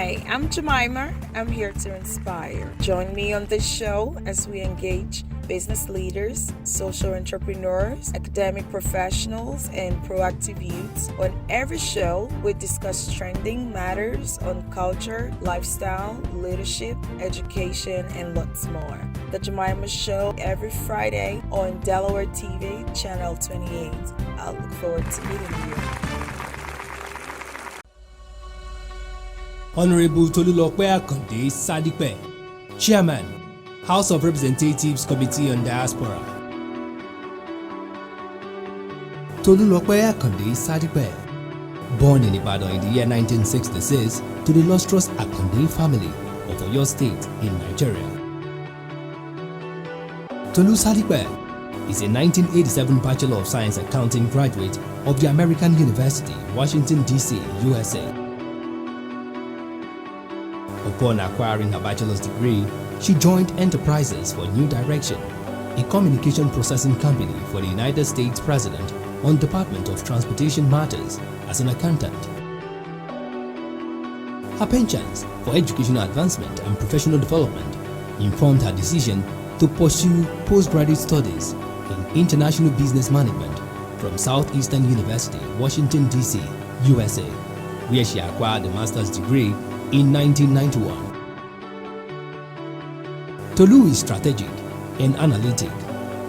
Hi, I'm Jemimah. I'm here to inspire. Join me on this show as we engage business leaders, social entrepreneurs, academic professionals, and proactive youths. On every show, we discuss trending matters on culture, lifestyle, leadership, education, and lots more. The Jemimah Show every Friday on Delaware TV, Channel 28. I look forward to meeting you. Honorable Tolulope Akande Sadipe, Chairman, House of Representatives Committee on Diaspora. Tolulope Akande Sadipe, born in Ibadan in the year 1966 to the illustrious Akande family of Oyo State in Nigeria. Tolu Sadipe is a 1987 Bachelor of Science Accounting graduate of the American University, Washington, D.C., USA. Upon acquiring her bachelor's degree, she joined Enterprises for New Direction, a communication processing company for the United States President on Department of Transportation Matters as an accountant. Her penchant for educational advancement and professional development informed her decision to pursue postgraduate studies in International Business Management from Southeastern University, Washington, D.C., USA, where she acquired a master's degree in 1991. Tolu is strategic and analytic,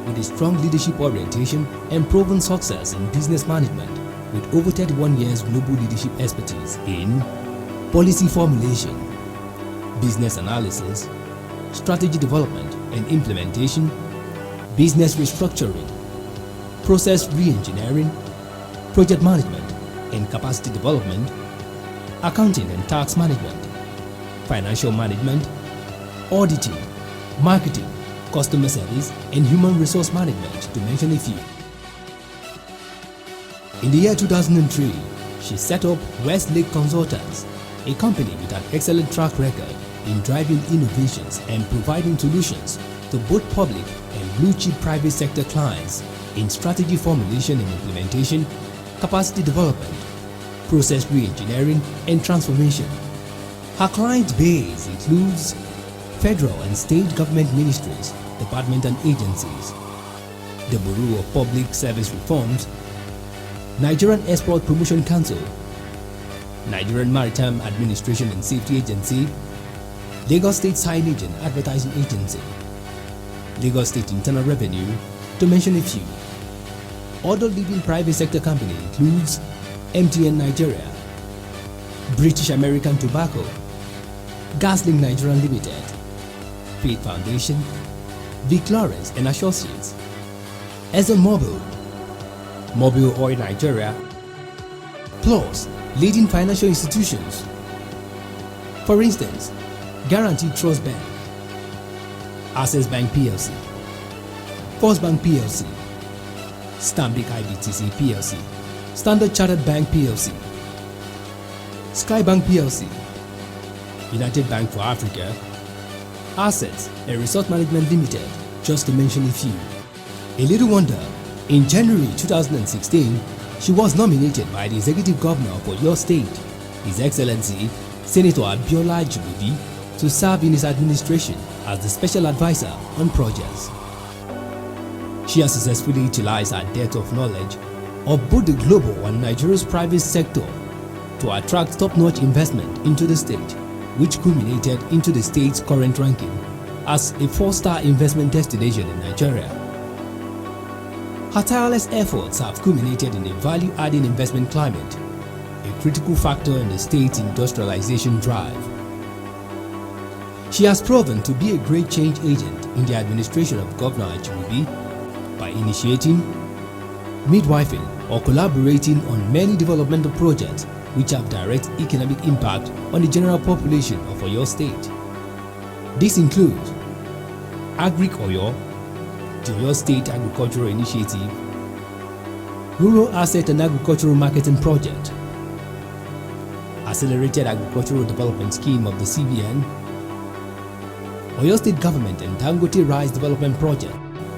with a strong leadership orientation and proven success in business management, with over 31 years global leadership expertise in policy formulation, business analysis, strategy development and implementation, business restructuring, process re-engineering, project management and capacity development, accounting and tax management, financial management, auditing, marketing, customer service, and human resource management, to mention a few. In the year 2003, she set up Westlake Consultants, a company with an excellent track record in driving innovations and providing solutions to both public and blue-chip private sector clients in strategy formulation and implementation, capacity development, process re-engineering and transformation. Her client base includes federal and state government ministries, departments and agencies, the Bureau of Public Service Reforms, Nigerian Export Promotion Council, Nigerian Maritime Administration and Safety Agency, Lagos State Signage and Advertising Agency, Lagos State Internal Revenue, to mention a few. Other leading private sector company includes MTN Nigeria, British American Tobacco, GASLINK Nigeria Limited, Faith Foundation, Vic Lawrence and Associates, ExxonMobil, Mobil Oil Nigeria, plus leading financial institutions. For instance, Guarantee Trust Bank, Access Bank PLC, First Bank PLC, Stanbic IBTC PLC, Standard Chartered Bank PLC, Skybank PLC, United Bank for Africa, Assets and Resort Management Limited, just to mention a few. A little wonder, in January 2016, she was nominated by the Executive Governor of Oyo State, His Excellency Senator Abiola Ajimobi, to serve in his administration as the Special Advisor on Projects. She has successfully utilized her depth of knowledge of both the global and Nigeria's private sector to attract top-notch investment into the state, which culminated into the state's current ranking as a 4-star investment destination in Nigeria. Her tireless efforts have culminated in a value-adding investment climate, a critical factor in the state's industrialization drive. She has proven to be a great change agent in the administration of Governor Ajimobi by initiating, midwifing, or collaborating on many developmental projects which have direct economic impact on the general population of Oyo State. This includes Agric Oyo, the Oyo State Agricultural Initiative, Rural Asset and Agricultural Marketing Project, Accelerated Agricultural Development Scheme of the CBN, Oyo State Government and Dangote Rice Development Project,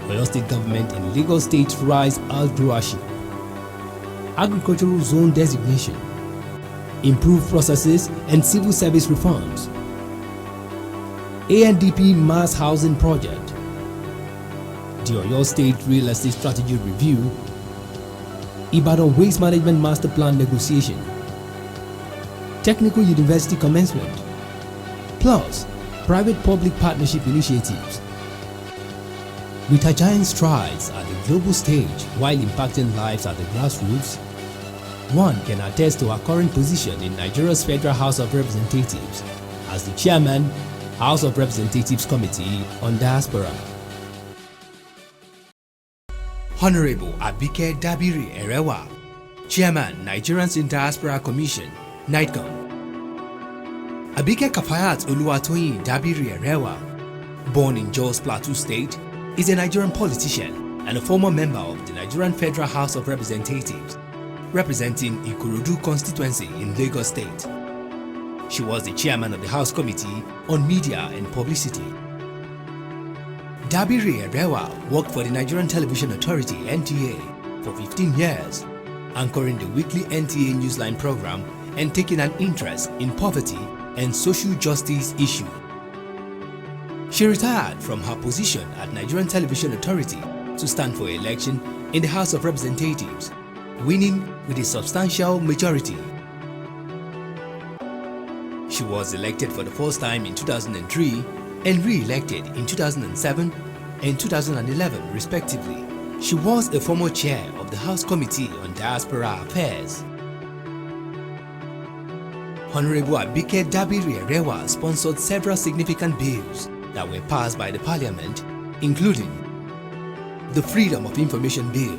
Oyo State Government and Lagos State Rice Outgrowership, Agricultural Zone Designation, improved processes, and civil service reforms. ANDP Mass Housing Project, the Oyo State Real Estate Strategy Review, Ibadan Waste Management Master Plan Negotiation, Technical University Commencement, plus private-public partnership initiatives. With her giant strides at the global stage while impacting lives at the grassroots, one can attest to her current position in Nigeria's Federal House of Representatives as the Chairman, House of Representatives Committee on Diaspora. Honorable Abike Dabiri Erewa, Chairman, Nigerians in Diaspora Commission, NITCOM. Abike Kafayat Oluwatoyin Dabiri Erewa, born in Jos Plateau State, is a Nigerian politician and a former member of the Nigerian Federal House of Representatives, representing Ikorodu constituency in Lagos State. She was the chairman of the House Committee on Media and Publicity. Dabiri Erewa worked for the Nigerian Television Authority (NTA) for 15 years, anchoring the weekly NTA Newsline program and taking an interest in poverty and social justice issues. She retired from her position at Nigerian Television Authority to stand for election in the House of Representatives, winning with a substantial majority. She was elected for the first time in 2003 and re-elected in 2007 and 2011 respectively. She was a former chair of the House Committee on Diaspora Affairs. Honorable Abike Dabiri Erewa sponsored several significant bills that were passed by the Parliament, including the Freedom of Information Bill,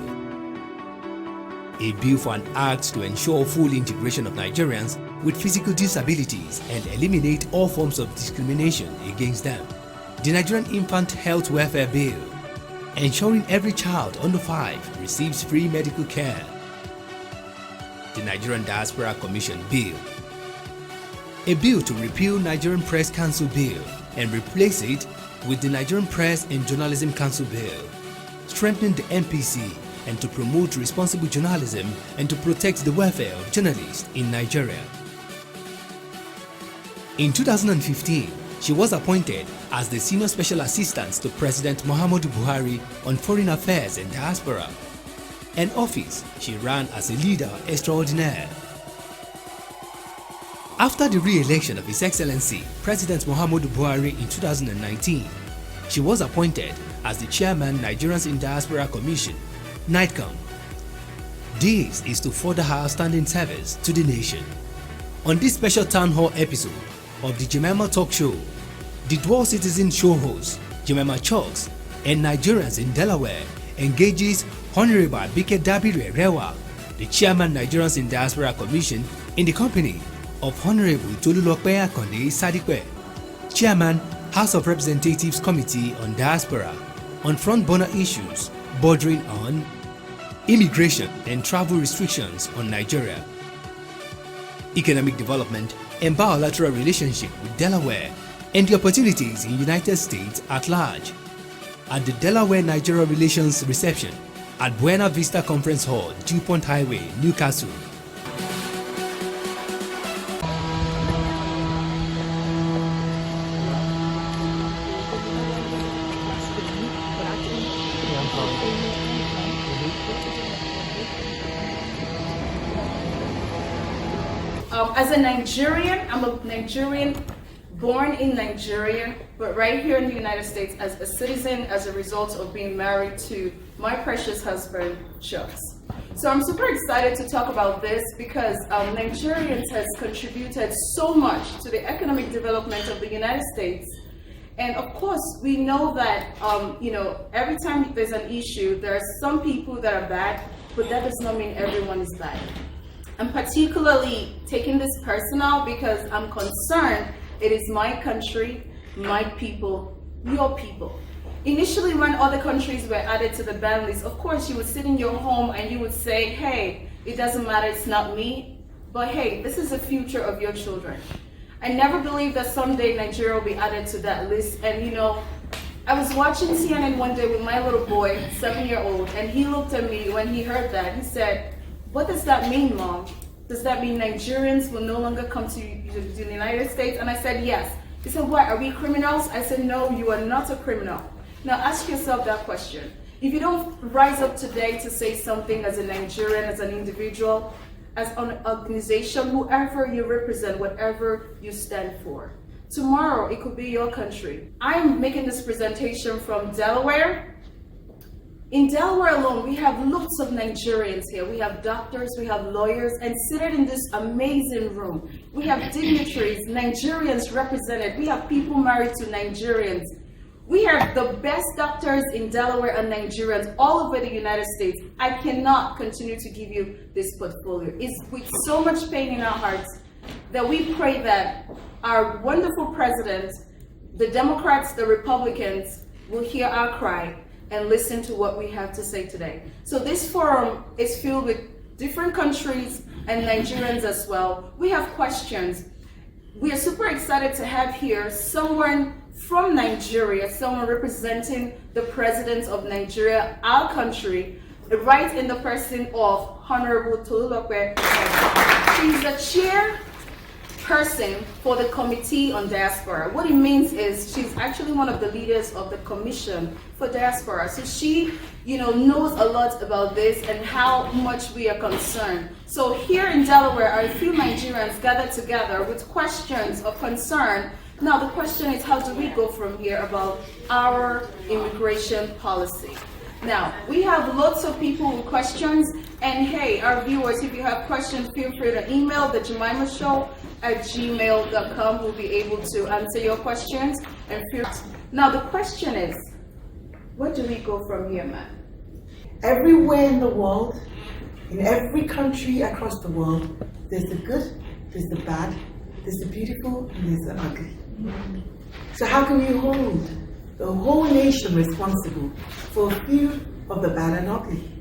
a bill for an act to ensure full integration of Nigerians with physical disabilities and eliminate all forms of discrimination against them, the Nigerian Infant Health Welfare Bill, ensuring every child under 5 receives free medical care, the Nigerian Diaspora Commission Bill, a bill to repeal Nigerian Press Council Bill and replace it with the Nigerian Press and Journalism Council Bill, strengthening the NPC and to promote responsible journalism and to protect the welfare of journalists in Nigeria. In 2015, she was appointed as the Senior Special Assistant to President Muhammadu Buhari on Foreign Affairs and Diaspora, an office she ran as a leader extraordinaire. After the re-election of His Excellency President Muhammadu Buhari in 2019, she was appointed as the Chairman Nigerians in Diaspora Commission, NITCOM. This is to further her outstanding service to the nation. On this special town hall episode of the Jemimah Talk Show, the dual citizen show host Jemimah Chuks and Nigerians in Delaware engages Honorable Abike Dabiri Erewa, the Chairman Nigerians in Diaspora Commission, in the company of Honorable Tolulope Akonde Sadipe, Chairman, House of Representatives Committee on Diaspora, on front burner issues bordering on immigration and travel restrictions on Nigeria, economic development and bilateral relationship with Delaware, and the opportunities in United States at large. At the Delaware-Nigeria Relations Reception at Buena Vista Conference Hall, DuPont Highway, Newcastle. As a Nigerian, I'm a Nigerian born in Nigeria, but right here in the United States as a citizen as a result of being married to my precious husband, Chuks. So I'm super excited to talk about this because Nigerians has contributed so much to the economic development of the United States. And of course, we know that, every time there's an issue, there are some people that are bad, but that does not mean everyone is bad. I'm particularly taking this personal because I'm concerned it is my country, my people, your people. Initially, when other countries were added to the ban list, of course, you would sit in your home and you would say, hey, it doesn't matter, it's not me, but hey, this is the future of your children. I never believed that someday Nigeria will be added to that list. And I was watching CNN one day with my little boy, 7-year-old, and he looked at me when he heard that. He said, what does that mean, Mom? Does that mean Nigerians will no longer come to the United States? And I said, yes. He said, why? Are we criminals? I said, no, you are not a criminal. Now ask yourself that question. If you don't rise up today to say something as a Nigerian, as an individual, as an organization, whoever you represent, whatever you stand for, tomorrow it could be your country. I'm making this presentation from Delaware. In Delaware alone, we have lots of Nigerians here. We have doctors, we have lawyers, and seated in this amazing room, we have dignitaries, Nigerians represented. We have people married to Nigerians. We have the best doctors in Delaware and Nigerians all over the United States. I cannot continue to give you this portfolio. It's with so much pain in our hearts that we pray that our wonderful president, the Democrats, the Republicans, will hear our cry and listen to what we have to say today. So this forum is filled with different countries and Nigerians as well. We have questions. We are super excited to have here someone from Nigeria, someone representing the president of Nigeria, our country, right in the person of Honorable Tolulope. She's the chairperson for the Committee on Diaspora. What it means is she's actually one of the leaders of the Commission for Diaspora. So she, knows a lot about this and how much we are concerned. So here in Delaware are a few Nigerians gathered together with questions of concern. Now the question is, how do we go from here about our immigration policy? Now, we have lots of people with questions, and hey, our viewers, if you have questions, feel free to email the Jemimah Show at gmail.com. We'll be able to answer your questions. Now the question is, where do we go from here, man? Everywhere in the world, in every country across the world, there's the good, there's the bad, there's the beautiful, and there's the ugly. So how can we hold the whole nation responsible for a few of the bad and ugly?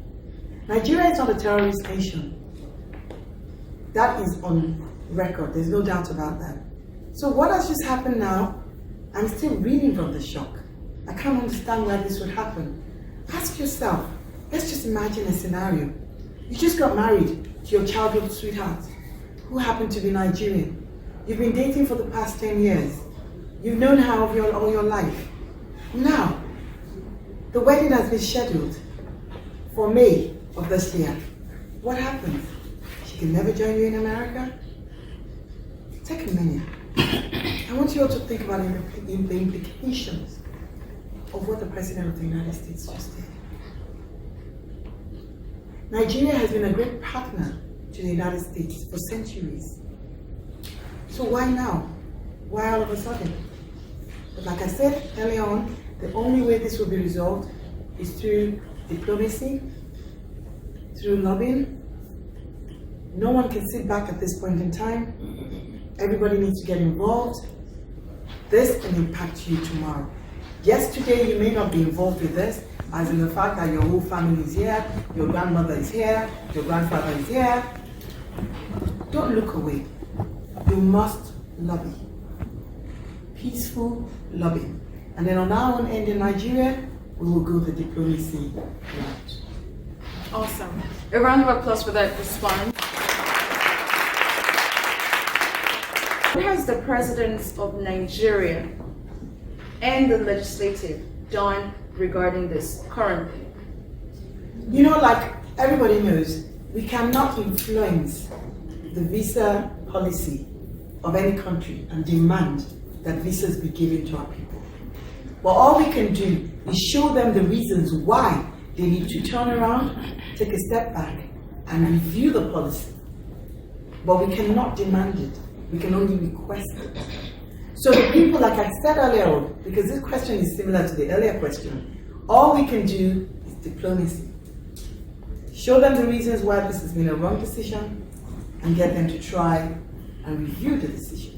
Nigeria is not a terrorist nation. That is on record, there's no doubt about that. So what has just happened now, I'm still reeling from the shock. I can't understand why this would happen. Ask yourself, let's just imagine a scenario. You just got married to your childhood sweetheart, who happened to be Nigerian. You've been dating for the past 10 years. You've known her all your life. Now, the wedding has been scheduled for May of this year. What happens? She can never join you in America? Take a minute. I want you all to think about the implications of what the President of the United States just did. Nigeria has been a great partner to the United States for centuries. So why now? Why all of a sudden? But like I said earlier on, the only way this will be resolved is through diplomacy, through lobbying. No one can sit back at this point in time. Everybody needs to get involved. This can impact you tomorrow. Yes, today you may not be involved with this, as in the fact that your whole family is here, your grandmother is here, your grandfather is here. Don't look away. You must lobby. Peaceful lobbying. And then on our own end in Nigeria, we will go the diplomacy route. Awesome. A round of applause for that response. What has the presidents of Nigeria and the legislative done regarding this currently? Like everybody knows, we cannot influence the visa policy of any country and demand that visas be given to our people. But all we can do is show them the reasons why they need to turn around, take a step back, and review the policy. But we cannot demand it. We can only request it. So the people, like I said earlier on, because this question is similar to the earlier question, all we can do is diplomacy. Show them the reasons why this has been a wrong decision and get them to try and review the decision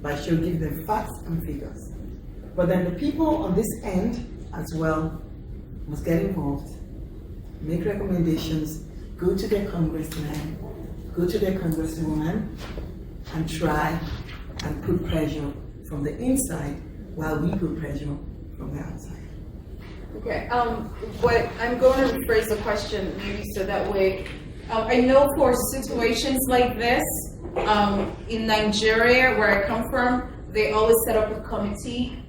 by giving them facts and figures. But then the people on this end as well must get involved, make recommendations, go to their congressman, go to their congresswoman, and try and put pressure from the inside while we put pressure from the outside. Okay, but I'm going to rephrase the question maybe so that way I know for situations like this, in Nigeria, where I come from, they always set up a committee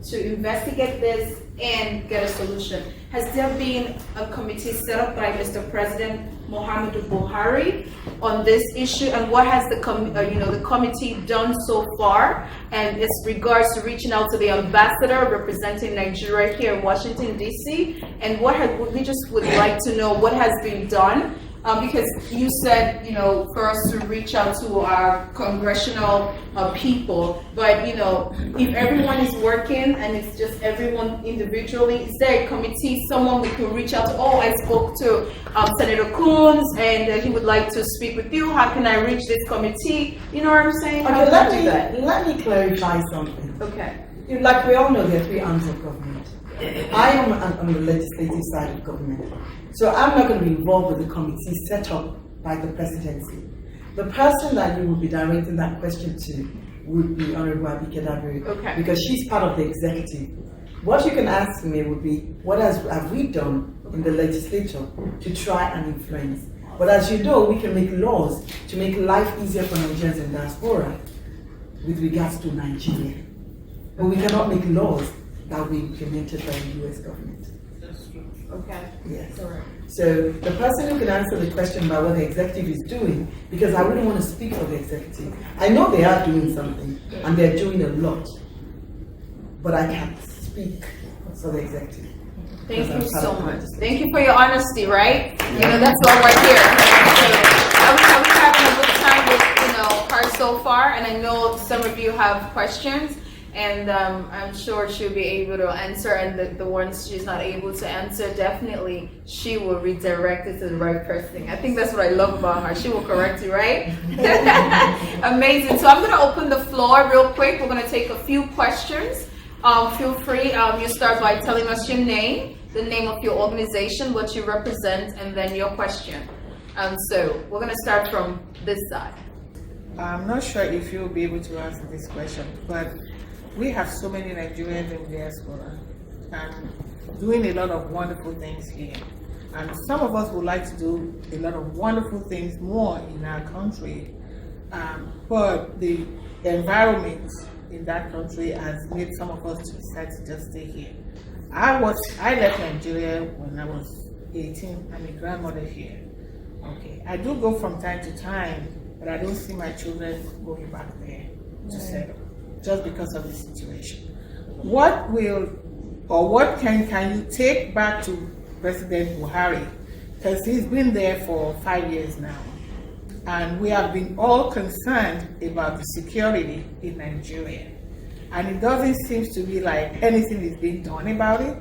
to investigate this and get a solution. Has there been a committee set up by Mr. President Muhammadu Buhari on this issue, and what has the committee done so far? And it's regards to reaching out to the ambassador representing Nigeria here in Washington D.C. and we just would like to know what has been done. Because you said, for us to reach out to our congressional people, but if everyone is working and it's just everyone individually, is there a committee, someone we could reach out to? Oh, I spoke to Senator Coons and he would like to speak with you. How can I reach this committee? You know what I'm saying? Okay, let me clarify something. Okay. Like we all know, there are three arms of government. I am on the legislative side of government, so I'm not going to be involved with the committee set up by the presidency. The person that you would be directing that question to would be Honorable Abike Dabiri, okay, because she's part of the executive. What you can ask me would be, what have we done in the legislature to try and influence? But as you know, we can make laws to make life easier for Nigerians in diaspora with regards to Nigeria. But we cannot make laws that will be implemented by the US government. That's true. Okay. Yes. All right. So the person who can answer the question about what the executive is doing, because I wouldn't want to speak for the executive. I know they are doing something, and they're doing a lot, but I can't speak for the executive. Thank you so much. Thank you for your honesty, right? That's why we're here. So, I'm having a good time with, her so far, and I know some of you have questions. And I'm sure she'll be able to answer, and the ones she's not able to answer, definitely she will redirect it to the right person. I think that's what I love about her. She will correct you, right? Amazing. So I'm going to open the floor real quick. We're going to take a few questions. Feel free. You start by telling us your name, the name of your organization, what you represent, and then your question. So we're going to start from this side. I'm not sure if you'll be able to answer this question, but we have so many Nigerians in diaspora and doing a lot of wonderful things here. And some of us would like to do a lot of wonderful things more in our country, but the environment in that country has made some of us to decide to just stay here. I left Nigeria when I was 18. I'm a grandmother here. Okay, I do go from time to time, but I don't see my children going back there to settle, just because of the situation. What can you take back to President Buhari? Because he's been there for 5 years now, and we have been all concerned about the security in Nigeria, and it doesn't seem to be like anything is being done about it.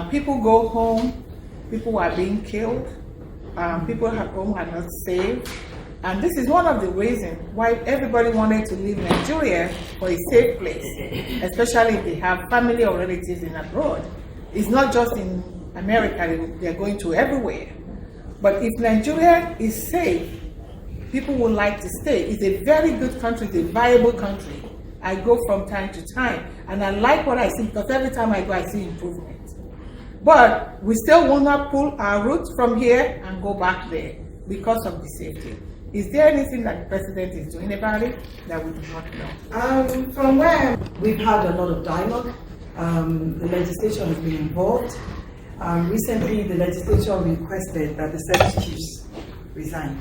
People go home, people are being killed, people at home are not safe. And this is one of the reasons why everybody wanted to leave Nigeria for a safe place, especially if they have family or relatives in abroad. It's not just in America, they're going to everywhere. But if Nigeria is safe, people would like to stay. It's a very good country, it's a viable country. I go from time to time, and I like what I see, because every time I go, I see improvement. But we still will not pull our roots from here and go back there because of the safety. Is there anything that the president is doing about it that we do not know? From where we've had a lot of dialogue, the legislature has been involved. Recently, the legislature requested that the service chiefs resign.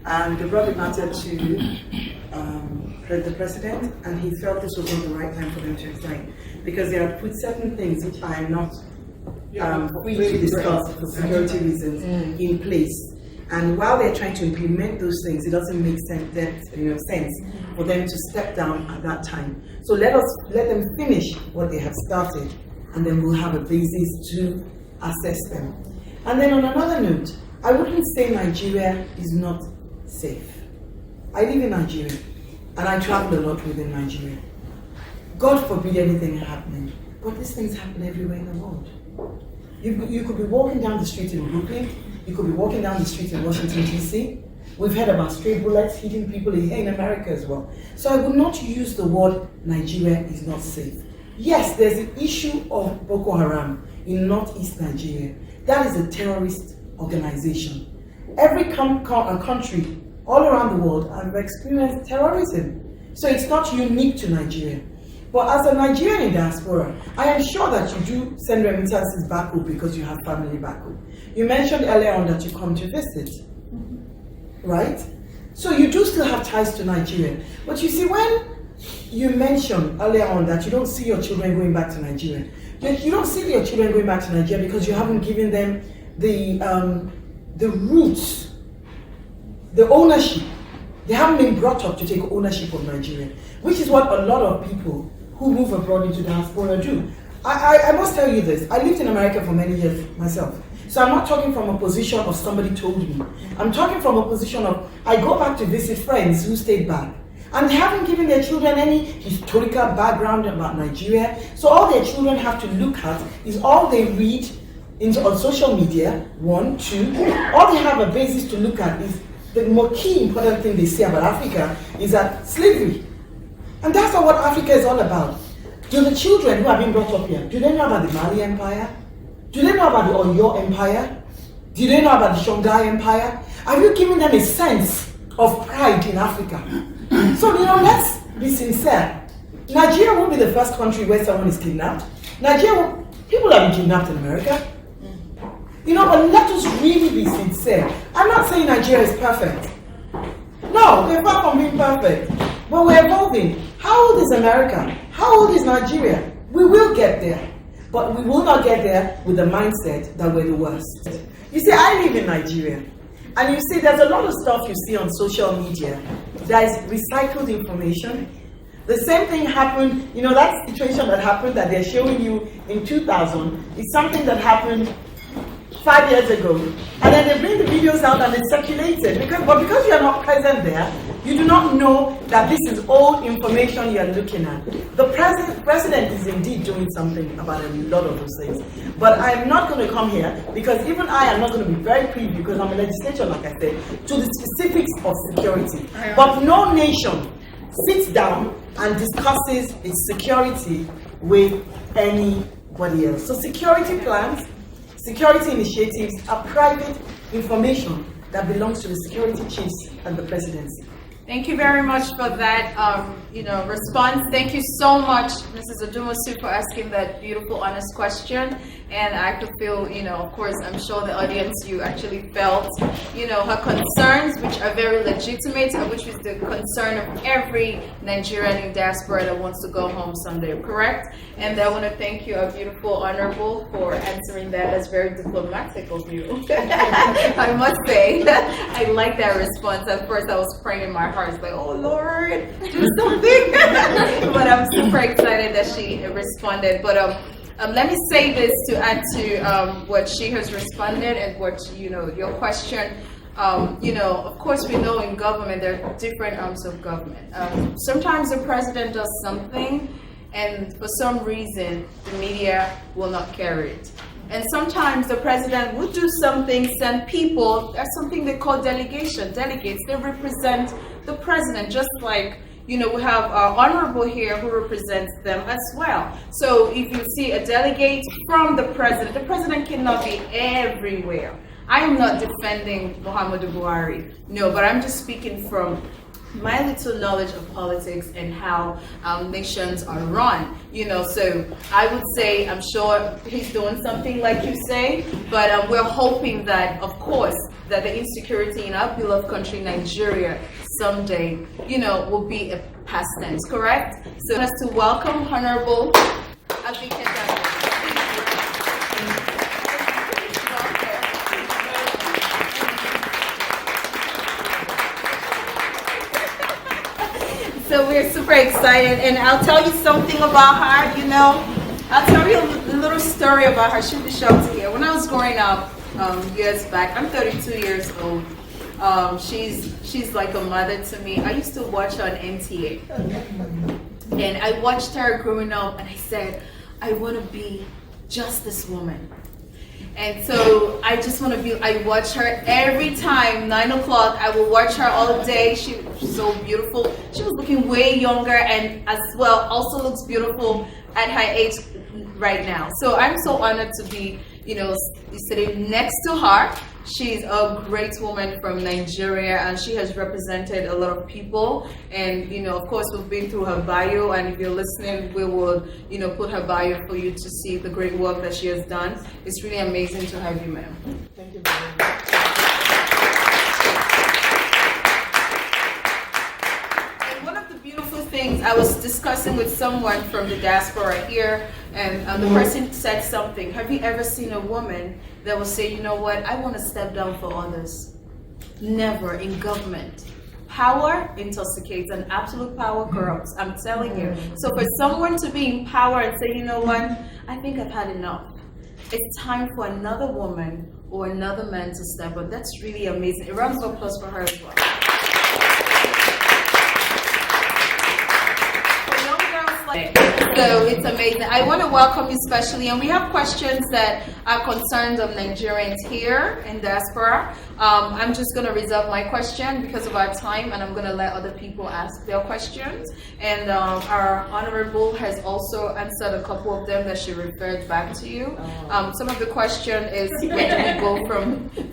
And they brought the matter to the president, and he felt this was not the right time for them to resign, because they had put certain things which I am not free to discuss for security reasons in place. And while they're trying to implement those things, it doesn't make sense for them to step down at that time. So let them finish what they have started, and then we'll have a basis to assess them. And then on another note, I wouldn't say Nigeria is not safe. I live in Nigeria, and I travel a lot within Nigeria. God forbid anything happening, but these things happen everywhere in the world. You could be walking down the street in Brooklyn, you could be walking down the street in Washington, D.C. We've heard about stray bullets hitting people here in America as well. So I would not use the word Nigeria is not safe. Yes, there's an issue of Boko Haram in northeast Nigeria. That is a terrorist organization. every country all around the world have experienced terrorism. So it's not unique to Nigeria. But as a Nigerian in diaspora, I am sure that you do send remittances back home because you have family back home. You mentioned earlier on that you come to visit, right? So you do still have ties to Nigeria. But you see, when you mentioned earlier on that you don't see your children going back to Nigeria, you don't see your children going back to Nigeria because you haven't given them the roots, the ownership. They haven't been brought up to take ownership of Nigeria, which is what a lot of people who move abroad into diaspora do. I must tell you this, I lived in America for many years myself. So I'm not talking from a position of somebody told me. I'm talking from a position of, I go back to visit friends who stayed back. And they haven't given their children any historical background about Nigeria. So all their children have to look at is all they read on social media, 1, 2. All they have a basis to look at is the more key important thing they say about Africa is that slavery. And that's not what Africa is all about. Do the children who have been brought up here, do they know about the Mali Empire? Do they know about the Oyo Empire? Do they know about the Songhai Empire? Are you giving them a sense of pride in Africa? So, let's be sincere. Nigeria won't be the first country where someone is kidnapped. People have been kidnapped in America. But let us really be sincere. I'm not saying Nigeria is perfect. No, we're far from being perfect. But we're evolving. How old is America? How old is Nigeria? We will get there. But we will not get there with the mindset that we're the worst. You see, I live in Nigeria. And you see, there's a lot of stuff you see on social media that is recycled information. The same thing happened, that situation that happened that they're showing you in 2000 is something that happened 5 years ago. And then they bring the videos out and it's circulated. Because you are not present there, you do not know that this is old information you are looking at. The president is indeed doing something about a lot of those things. But I'm not going to come here because even I am not going to be very privy because I'm a legislator, like I said, to the specifics of security. But no nation sits down and discusses its security with anybody else. So security plans, security initiatives are private information that belongs to the security chiefs and the presidency. Thank you very much for that, response. Thank you so much, Mrs. Odumosu, for asking that beautiful, honest question. And I could feel, of course, I'm sure the audience, you actually felt, her concerns, which are very legitimate, which is the concern of every Nigerian in diaspora that wants to go home someday, correct? And I want to thank you, our beautiful honorable, for answering that. That's very diplomatic of you. I must say, I like that response. At first, I was praying in my heart, it's like, oh Lord, do something. But I'm super excited that she responded. But let me say this to add to what she has responded and what, your question. Of course, we know in government there are different arms of government. Sometimes the president does something, and for some reason, the media will not carry it. And sometimes the president will do something, send people, there's something they call delegation. Delegates, they represent the president, just like, we have our honorable here who represents them as well. So if you see a delegate from the president cannot be everywhere. I am not defending Muhammadu Buhari, no, but I'm just speaking from my little knowledge of politics and how nations are run, so I would say I'm sure he's doing something like you say, but we're hoping that, of course, that the insecurity in our beloved country, Nigeria, someday, will be a past tense, correct? So I want us to welcome Honorable Abike. So we're super excited, and I'll tell you something about her, I'll tell you a little story about her. She'll be shocked to hear. When I was growing up years back, I'm 32 years old. She's like a mother to me. I used to watch her on NTA. And I watched her growing up, and I said, I want to be just this woman. And so I just want to be, I watch her every time, 9 o'clock, I will watch her all day. She's so beautiful. She was looking way younger and as well also looks beautiful at her age right now. So I'm so honored to be, sitting next to her. She's a great woman from Nigeria, and she has represented a lot of people. And of course, we've been through her bio, and if you're listening, we will put her bio for you to see the great work that she has done. It's really amazing to have you, ma'am. Thank you very much. Things I was discussing with someone from the diaspora here, and the person said something. Have you ever seen a woman that will say, you know what, I want to step down for others? Never in government. Power intoxicates and absolute power corrupts. I'm telling you. So for someone to be in power and say, you know what, I think I've had enough. It's time for another woman or another man to step up. That's really amazing. A round of applause for her as well. So it's amazing. I want to welcome you especially, and we have questions that are concerns of Nigerians here in diaspora. I'm just going to reserve my question because of our time, and I'm going to let other people ask their questions. And our Honorable has also answered a couple of them that she referred back to you. Some of the question is, where do we go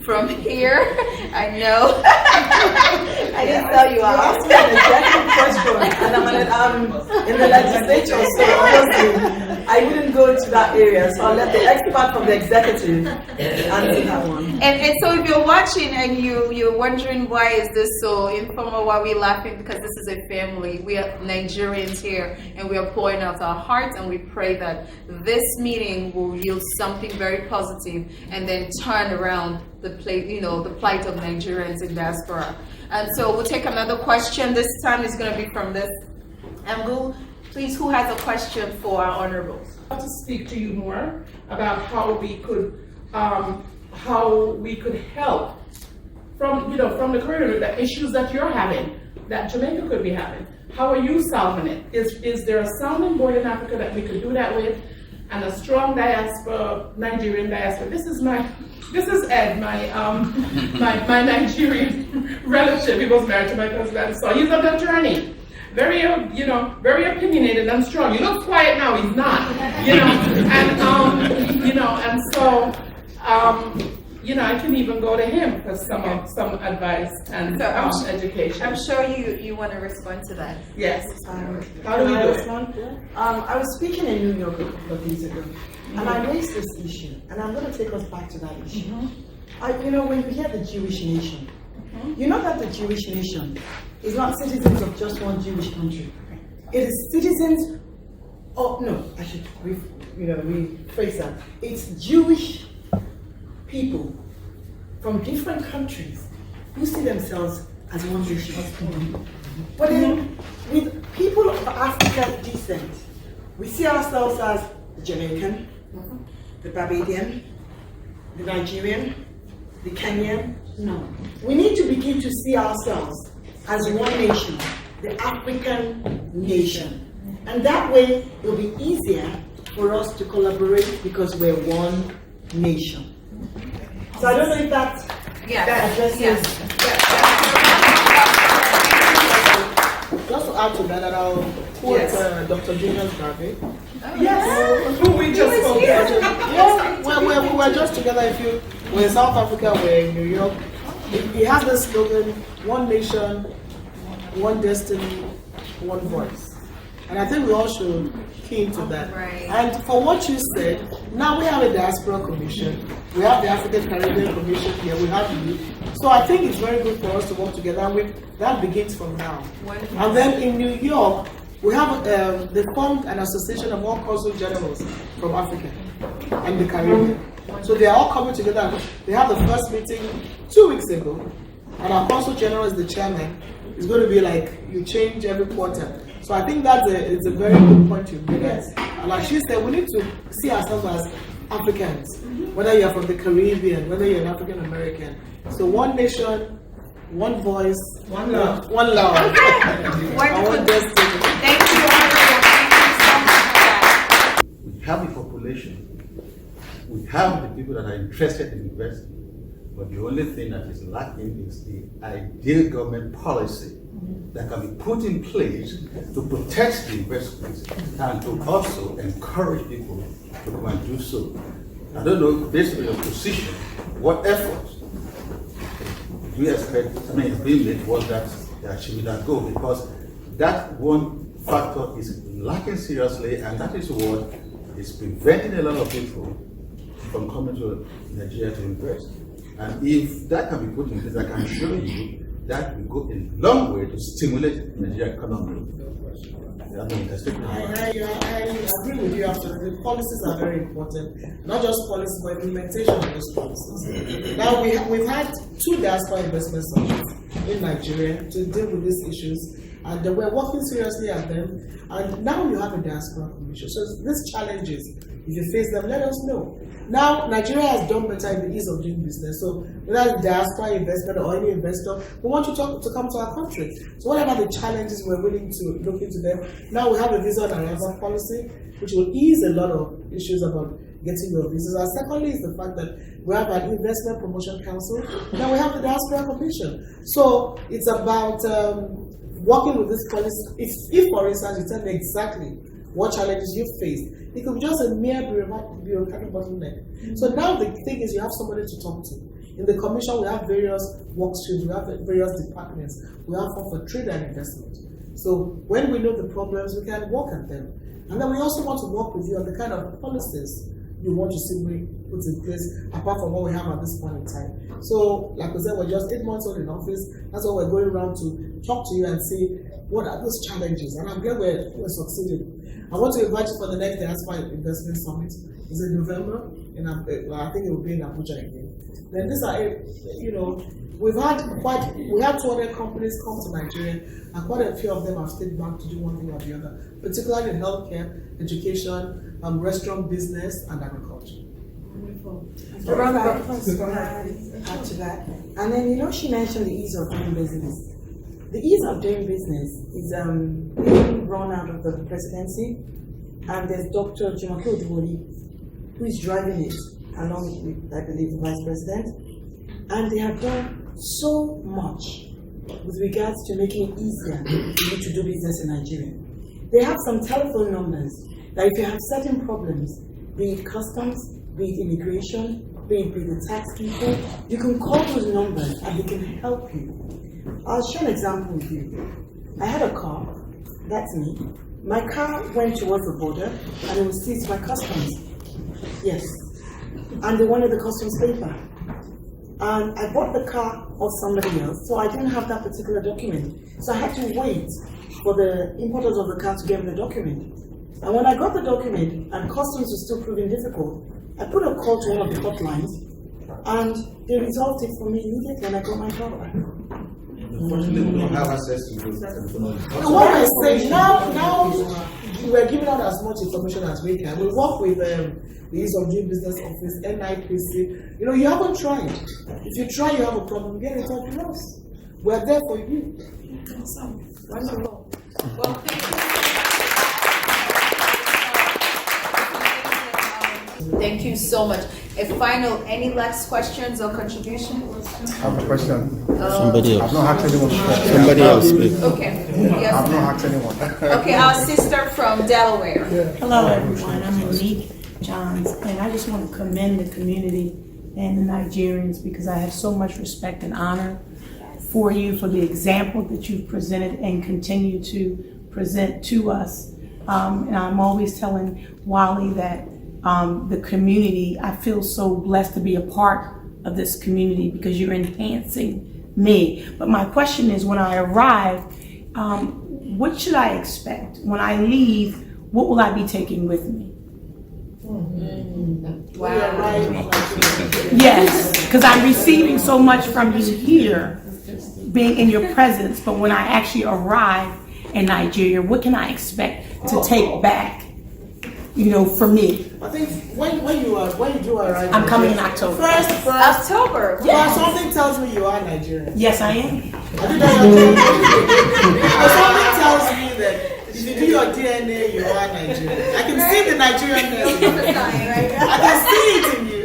from here? I know. I didn't tell you You asked me an executive question, and I'm in the legislature, so obviously I wouldn't go to that area. So I'll let the expert from the executive answer that one. And so if you're watching and you're wondering why is this so informal, why are we laughing, because this is a family. We are Nigerians here, and we are pouring out our hearts, and we pray that this meeting will yield something very positive and then turn around the plight of Nigerians in diaspora. And so we'll take another question. This time is going to be from this angle. Please, who has a question for our honorables? I'd like to speak to you more about how we could help from the current the issues that you're having, that Jamaica could be having. How are you solving it? Is there a sounding board in Africa that we could do that with, and a strong diaspora, Nigerian diaspora? This is Ed, my Nigerian relative. He was married to my husband, so he's an attorney. Very, very opinionated and strong. He looks quiet now, he's not, I can even go to him for some advice and education. I'm sure you want to respond to that. Yes. How do we do it? I was speaking in New York a couple of days ago, and I raised this issue, and I'm going to take us back to that issue. When you hear the Jewish nation, you know that the Jewish nation is not citizens of just one Jewish country. It is citizens of, I should rephrase that. It's Jewish people from different countries who see themselves as one nation. But then, with people of African descent, we see ourselves as the Jamaican, the Barbadian, the Nigerian, the Kenyan. No. We need to begin to see ourselves as one nation, the African nation. And that way, it will be easier for us to collaborate because we're one nation. So I don't know if that addresses. Just to add to that, I'll quote Dr. Julius Garvey. Yes, who we just spoke to. We were just together. We're in South Africa, we're in New York. He has this slogan: one nation, one destiny, one voice. And I think we all should key into that. Right. And for what you said, now we have a Diaspora Commission, we have the African Caribbean Commission here, we have you. So I think it's very good for us to work together, and that begins from now. Wonderful. And then in New York, we have they formed an association of all consul generals from Africa and the Caribbean. So they are all coming together. They have the first meeting 2 weeks ago, and our consul general is the chairman. It's going to be like you change every quarter. So I think it's a very good point you made. And like she said, we need to see ourselves as Africans, whether you're from the Caribbean, whether you're an African American. So one nation, one voice, one love, one love. Wonderful. One destiny. Thank you. We have the population, we have the people that are interested in investing, but the only thing that is lacking is the ideal government policy that can be put in place to protect the investments and to also encourage people to come and do so. I don't know, based on your position, what efforts do you expect, is being made towards that achieving that goal? Because that one factor is lacking seriously, and that is what is preventing a lot of people from coming to Nigeria to invest. And if that can be put in place, I can assure you that will go a long way to stimulate the Nigerian economy. I agree with you. Absolutely, policies are very important. Not just policies, but implementation of those policies. Now we've had 2 diaspora investment summits in Nigeria to deal with these issues, and we're working seriously at them. And now you have a diaspora commission. So these challenges, if you face them, let us know. Now, Nigeria has done better in the ease of doing business. So, whether it's diaspora investment or any investor, we want you to come to our country. So, whatever the challenges, we're willing to look into them. Now, we have a visa and arrival policy, which will ease a lot of issues about getting your visas. And secondly, is the fact that we have an investment promotion council. Then we have the diaspora commission. So, it's about working with this policy. If, for instance, you tell me exactly what challenges you faced, it could be just a mere bureaucratic bottleneck. So now the thing is, you have somebody to talk to. In the commission, we have various work streams, we have various departments, we have one for trade and investment. So when we know the problems, we can work at them. And then we also want to work with you on the kind of policies you want to see we put in place, apart from what we have at this point in time. So, like I said, we're just 8 months old in office. That's why we're going around to talk to you and see what are those challenges. And I'm glad we're succeeding. I want to invite you for the next Diaspora Investment Summit. It's in November, and I think it will be in Abuja again. Then these are, we had 200 companies come to Nigeria, and quite a few of them have stayed back to do one thing or the other, particularly in healthcare, education, restaurant business, and agriculture. Wonderful. Add to that. And then, she mentioned the ease of doing business. The ease of doing business is being run out of the presidency, and there's Dr. Jemimah who is driving it, along with, I believe, the vice president. And they have done so much with regards to making it easier for you to do business in Nigeria. They have some telephone numbers that if you have certain problems, be it customs, be it immigration, be it the tax people, you can call those numbers and they can help you. I'll share an example with you. I had a car, that's me. My car went towards the border and it was seized by customs. Yes. And they wanted the customs paper. And I bought the car of somebody else, so I didn't have that particular document. So I had to wait for the importers of the car to give me the document. And when I got the document and customs was still proving difficult, I put a call to one of the hotlines and they resolved it for me immediately and I got my car back. Unfortunately, we don't have access to those technologies. What I say now we're giving out as much information as we can. We work with the Ease of Doing Business Office, NIPC. You haven't tried. If you try, you have a problem, get in touch with us. We're there for you. Awesome. Wonderful. Well, thank you. Thank you so much. Any last questions or contribution? I have a question. Somebody else. I've not asked anyone. Somebody else, please. Okay. Yes. I've not asked anyone. Okay, our sister from Delaware. Hello, everyone. I'm Monique Johns, and I just want to commend the community and the Nigerians because I have so much respect and honor for you, for the example that you've presented and continue to present to us. And I'm always telling Wally that the community, I feel so blessed to be a part of this community because you're enhancing me. But my question is, when I arrive, what should I expect? When I leave, what will I be taking with me? Wow. Yes, because I'm receiving so much from you here, being in your presence, but when I actually arrive in Nigeria, what can I expect to take back, for me? I think when you do arrive, I'm coming in October. First, October. Well, something tells me you are Nigerian. Yes, I am. Something tells me that if you do your DNA, you are Nigerian. I can see the Nigerian name. I can see it in you.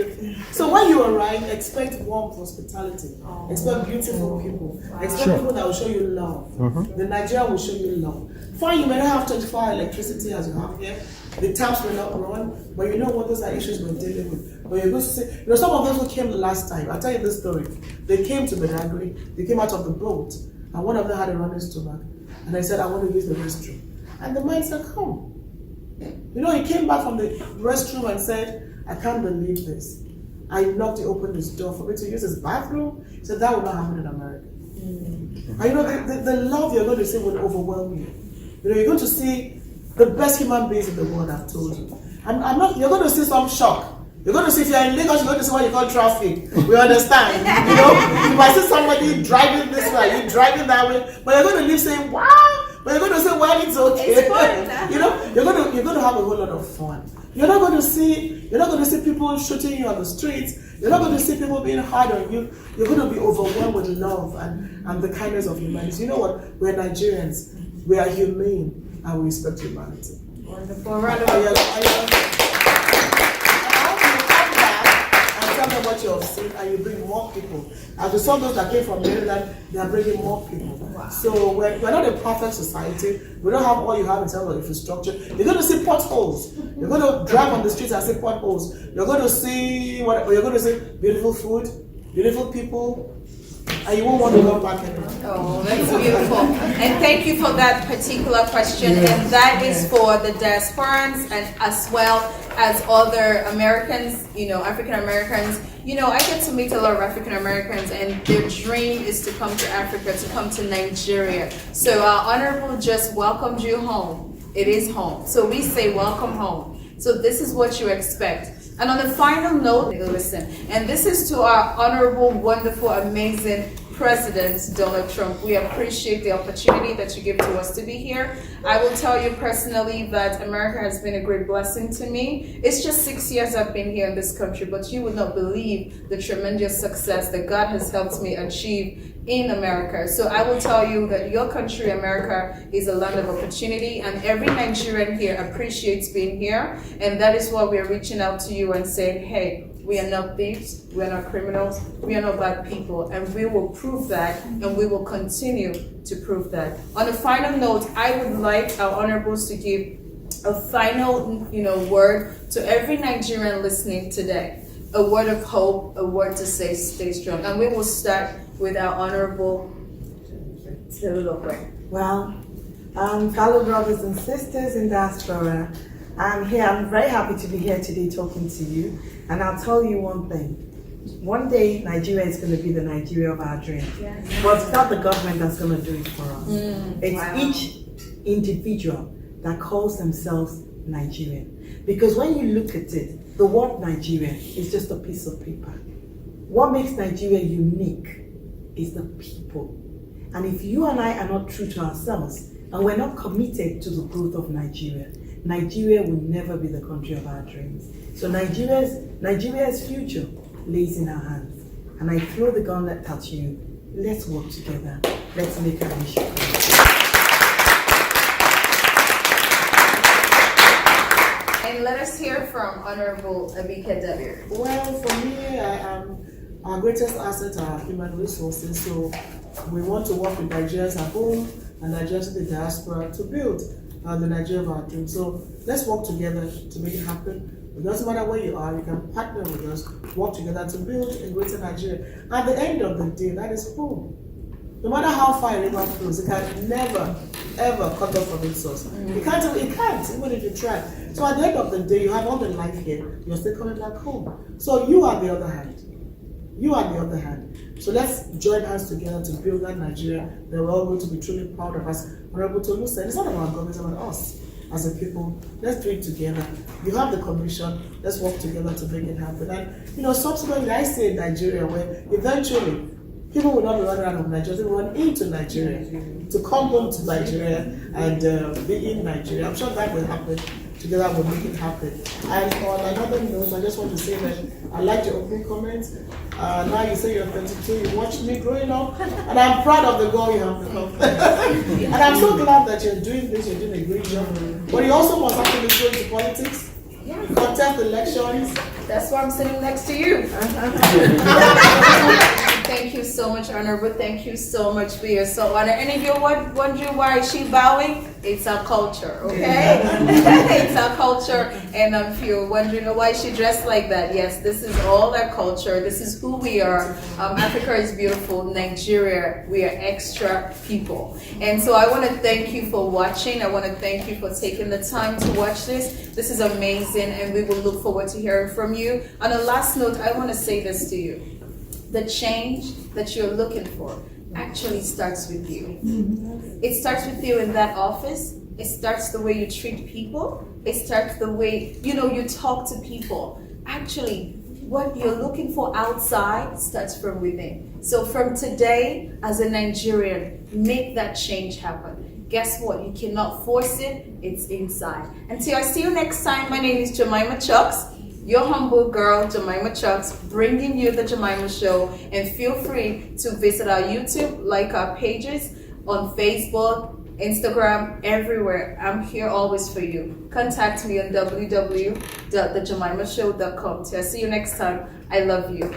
So when you arrive, expect warm hospitality. Expect beautiful people. Expect people that will show you love. The Nigerian will show you love. Fine, you may not have 24-hour electricity as you have here. The taps will not run, but you know what? Those are issues we're dealing with. But you're going to see, some of those who came the last time, I'll tell you this story. They came to Medagri, they came out of the boat, and one of them had a running stomach. And I said, I want to use the restroom. And the man said, come. He came back from the restroom and said, I can't believe this. I knocked, he opened his door for me to use his bathroom. He said, that will not happen in America. And the love you're going to see will overwhelm you. You're going to see the best human beings in the world, I've told you. You're going to see some shock. You're going to see, if you're in Lagos, you're going to see what you call traffic. We understand. You might see somebody driving this way, you're driving that way, but you're going to leave saying, wow. But you're going to say, well, it's okay. It's fun. You're going to have a whole lot of fun. You're not going to see people shooting you on the streets. You're not going to see people being hard on you. You're going to be overwhelmed with love and the kindness of humanity. You know what? We're Nigerians. We are humane and we respect humanity. Wonderful. Round of applause. Tell them what you have seen, and you bring more people. As we saw those that came from Maryland, they are bringing more people. Wow. So we're not a perfect society. We don't have all you have in terms of infrastructure. You're going to see potholes. You're going to drive on the streets and see potholes. You're going to see you're going to see beautiful food, beautiful people, and you won't want to go back anymore. Oh, that's beautiful. And thank you for that particular question. And that is for the diasporans and as well as other Americans, African Americans. I get to meet a lot of African Americans, and their dream is to come to Africa, to come to Nigeria. So our Honorable just welcomed you home. It is home. So we say welcome home. So this is what you expect. And on the final note, listen, and this is to our honorable, wonderful, amazing President Donald Trump. We appreciate the opportunity that you give to us to be here. I will tell you personally that America has been a great blessing to me. It's just 6 years I've been here in this country, but you would not believe the tremendous success that God has helped me achieve in America. So I will tell you that your country, America, is a land of opportunity, and every Nigerian here appreciates being here, and that is why we are reaching out to you and saying, hey, we are not thieves, we are not criminals, we are not bad people, and we will prove that, and we will continue to prove that. On a final note, I would like our honorables to give a final, word to every Nigerian listening today. A word of hope, a word to say, stay strong. And we will start with our honorable Telulope. Well, fellow brothers and sisters in Diaspora, I'm very happy to be here today talking to you. And I'll tell you one thing. One day, Nigeria is going to be the Nigeria of our dreams. Yes. But it's not the government that's going to do it for us. It's each individual that calls themselves Nigerian. Because when you look at it, the word Nigeria is just a piece of paper. What makes Nigeria unique is the people. And if you and I are not true to ourselves, and we're not committed to the growth of Nigeria, Nigeria will never be the country of our dreams. So Nigeria's future lays in our hands. And I throw the gauntlet at you. Let's work together. Let's make our nation great. And let us hear from Honorable Abike Dabir. Well, for me, our greatest asset are human resources. So we want to work with Nigerians at home and Nigerians in the diaspora to build the Nigeria of our dreams. So let's work together to make it happen. It doesn't matter where you are, you can partner with us, work together to build a greater Nigeria. At the end of the day, that is home. No matter how far a river flows, it can never, ever cut off from its source. It can't, even if you try. So at the end of the day, you have all the life here, you're still coming back home. So you are the other hand. So let's join hands together to build that Nigeria that we're all going to be truly proud of. As Honorable Tolu said, it's not about government, it's about us as a people. Let's do it together. You have the commission, let's work together to make it happen. And subsequently, I say in Nigeria, where eventually people will not be running out of Nigeria, they will run into Nigeria, to come home to Nigeria and be in Nigeria. I'm sure that will happen. Together we'll make it happen. And on another note, I just want to say that I liked your opening comments. Now you say you're 22, you watched me growing up, and I'm proud of the girl you have become. And I'm so glad that you're doing this, you're doing a great job. But you also must actually go into politics, contest elections. That's why I'm sitting next to you. Thank you so so much, Honorable. Thank you so much. We are so honored. Any of you wondering why is she bowing? It's our culture, okay? It's our culture. And if you're wondering why she dressed like that, yes, this is all our culture. This is who we are. Africa is beautiful. Nigeria, we are extra people. And so I want to thank you for watching. I want to thank you for taking the time to watch this. This is amazing, and we will look forward to hearing from you. On a last note, I want to say this to you. The change that you're looking for actually starts with you. It starts with you in that office. It starts the way you treat people. It starts the way, you talk to people. Actually, what you're looking for outside starts from within. So from today, as a Nigerian, make that change happen. Guess what? You cannot force it. It's inside. Until I see you next time, my name is Jemimah Chuks. Your humble girl, Jemimah Chuks, bringing you the Jemimah Show. And feel free to visit our YouTube, like our pages on Facebook, Instagram, everywhere. I'm here always for you. Contact me on www.thejemimahshow.com. Till I see you next time. I love you.